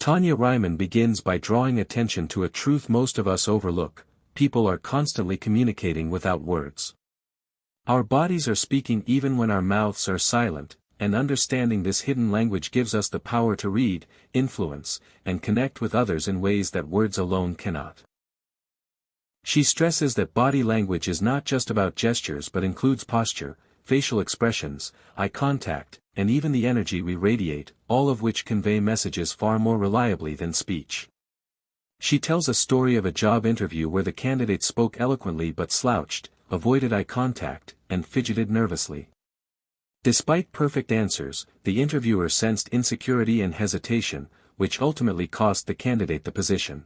Tanya Ryman begins by drawing attention to a truth most of us overlook: people are constantly communicating without words. Our bodies are speaking even when our mouths are silent, and understanding this hidden language gives us the power to read, influence, and connect with others in ways that words alone cannot. She stresses that body language is not just about gestures but includes posture, facial expressions, eye contact, and even the energy we radiate, all of which convey messages far more reliably than speech. She tells a story of a job interview where the candidate spoke eloquently but slouched, avoided eye contact, and fidgeted nervously. Despite perfect answers, the interviewer sensed insecurity and hesitation, which ultimately cost the candidate the position.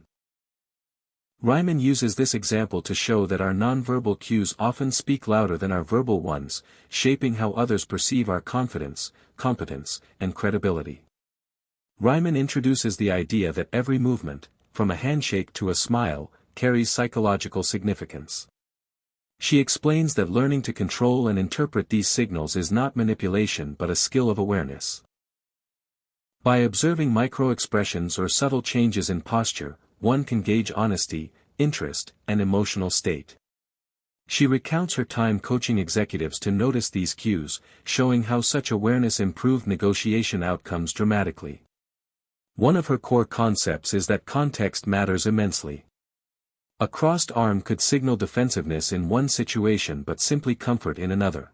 Ryman uses this example to show that our nonverbal cues often speak louder than our verbal ones, shaping how others perceive our confidence, competence, and credibility. Ryman introduces the idea that every movement, from a handshake to a smile, carries psychological significance. She explains that learning to control and interpret these signals is not manipulation but a skill of awareness. By observing micro-expressions or subtle changes in posture, one can gauge honesty, interest, and emotional state. She recounts her time coaching executives to notice these cues, showing how such awareness improved negotiation outcomes dramatically. One of her core concepts is that context matters immensely. A crossed arm could signal defensiveness in one situation but simply comfort in another.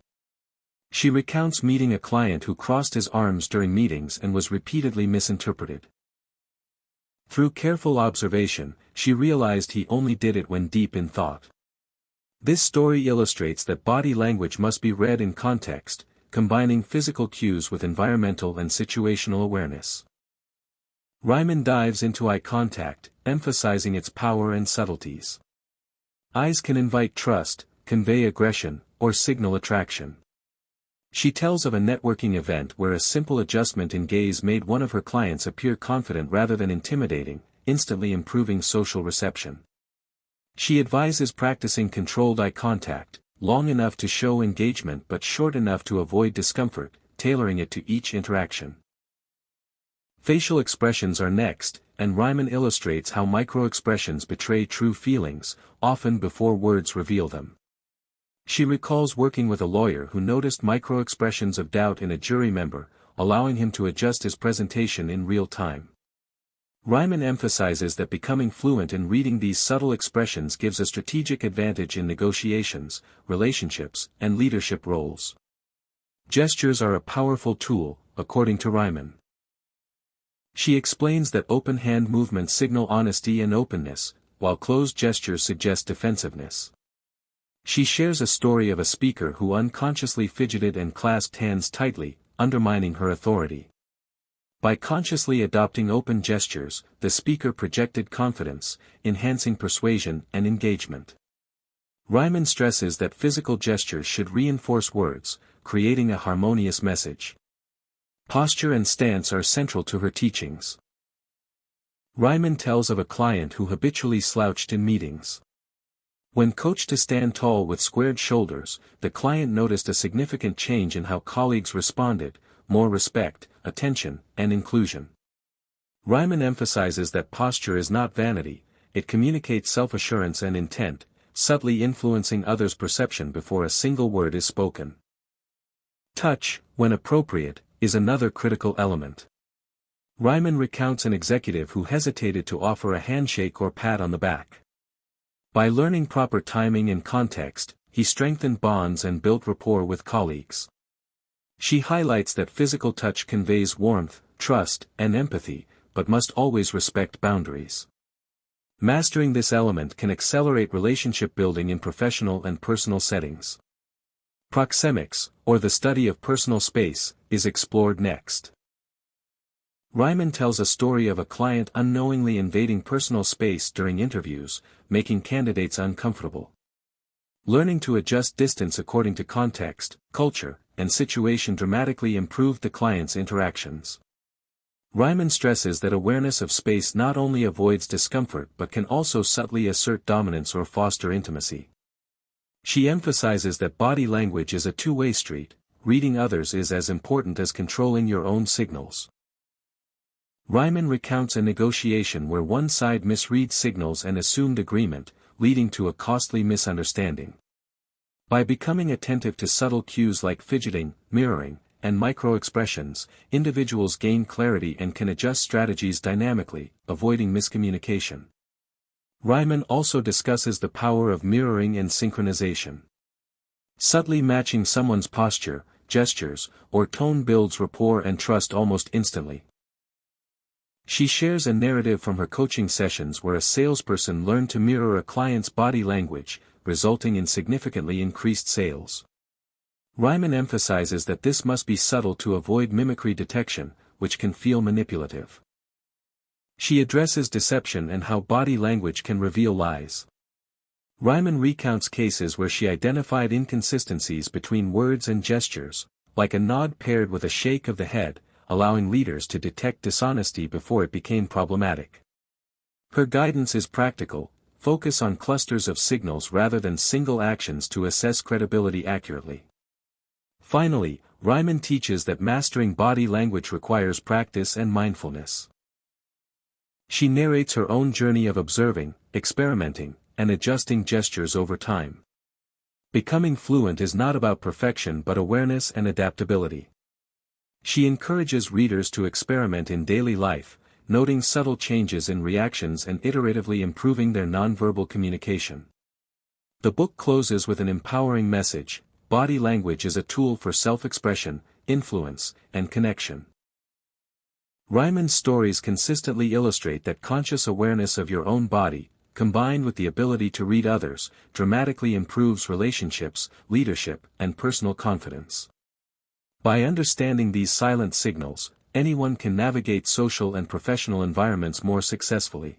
She recounts meeting a client who crossed his arms during meetings and was repeatedly misinterpreted. Through careful observation, she realized he only did it when deep in thought. This story illustrates that body language must be read in context, combining physical cues with environmental and situational awareness. Ryman dives into eye contact, emphasizing its power and subtleties. Eyes can invite trust, convey aggression, or signal attraction. She tells of a networking event where a simple adjustment in gaze made one of her clients appear confident rather than intimidating, instantly improving social reception. She advises practicing controlled eye contact, long enough to show engagement but short enough to avoid discomfort, tailoring it to each interaction. Facial expressions are next, and Ryman illustrates how micro-expressions betray true feelings, often before words reveal them. She recalls working with a lawyer who noticed micro-expressions of doubt in a jury member, allowing him to adjust his presentation in real time. Ryman emphasizes that becoming fluent in reading these subtle expressions gives a strategic advantage in negotiations, relationships, and leadership roles. Gestures are a powerful tool, according to Ryman. She explains that open hand movements signal honesty and openness, while closed gestures suggest defensiveness. She shares a story of a speaker who unconsciously fidgeted and clasped hands tightly, undermining her authority. By consciously adopting open gestures, the speaker projected confidence, enhancing persuasion and engagement. Ryman stresses that physical gestures should reinforce words, creating a harmonious message. Posture and stance are central to her teachings. Ryman tells of a client who habitually slouched in meetings. When coached to stand tall with squared shoulders, the client noticed a significant change in how colleagues responded: more respect, attention, and inclusion. Ryman emphasizes that posture is not vanity, it communicates self-assurance and intent, subtly influencing others' perception before a single word is spoken. Touch, when appropriate, is another critical element. Ryman recounts an executive who hesitated to offer a handshake or pat on the back. By learning proper timing and context, he strengthened bonds and built rapport with colleagues. She highlights that physical touch conveys warmth, trust, and empathy, but must always respect boundaries. Mastering this element can accelerate relationship building in professional and personal settings. Proxemics, or the study of personal space, is explored next. Ryman tells a story of a client unknowingly invading personal space during interviews, making candidates uncomfortable. Learning to adjust distance according to context, culture, and situation dramatically improved the client's interactions. Ryman stresses that awareness of space not only avoids discomfort but can also subtly assert dominance or foster intimacy. She emphasizes that body language is a two-way street, reading others is as important as controlling your own signals. Ryman recounts a negotiation where one side misread signals and assumed agreement, leading to a costly misunderstanding. By becoming attentive to subtle cues like fidgeting, mirroring, and micro-expressions, individuals gain clarity and can adjust strategies dynamically, avoiding miscommunication. Ryman also discusses the power of mirroring and synchronization. Subtly matching someone's posture, gestures, or tone builds rapport and trust almost instantly. She shares a narrative from her coaching sessions where a salesperson learned to mirror a client's body language, resulting in significantly increased sales. Ryman emphasizes that this must be subtle to avoid mimicry detection, which can feel manipulative. She addresses deception and how body language can reveal lies. Ryman recounts cases where she identified inconsistencies between words and gestures, like a nod paired with a shake of the head, allowing leaders to detect dishonesty before it became problematic. Her guidance is practical: focus on clusters of signals rather than single actions to assess credibility accurately. Finally, Ryman teaches that mastering body language requires practice and mindfulness. She narrates her own journey of observing, experimenting, and adjusting gestures over time. Becoming fluent is not about perfection but awareness and adaptability. She encourages readers to experiment in daily life, noting subtle changes in reactions and iteratively improving their nonverbal communication. The book closes with an empowering message: body language is a tool for self-expression, influence, and connection. Ryman's stories consistently illustrate that conscious awareness of your own body, combined with the ability to read others, dramatically improves relationships, leadership, and personal confidence. By understanding these silent signals, anyone can navigate social and professional environments more successfully.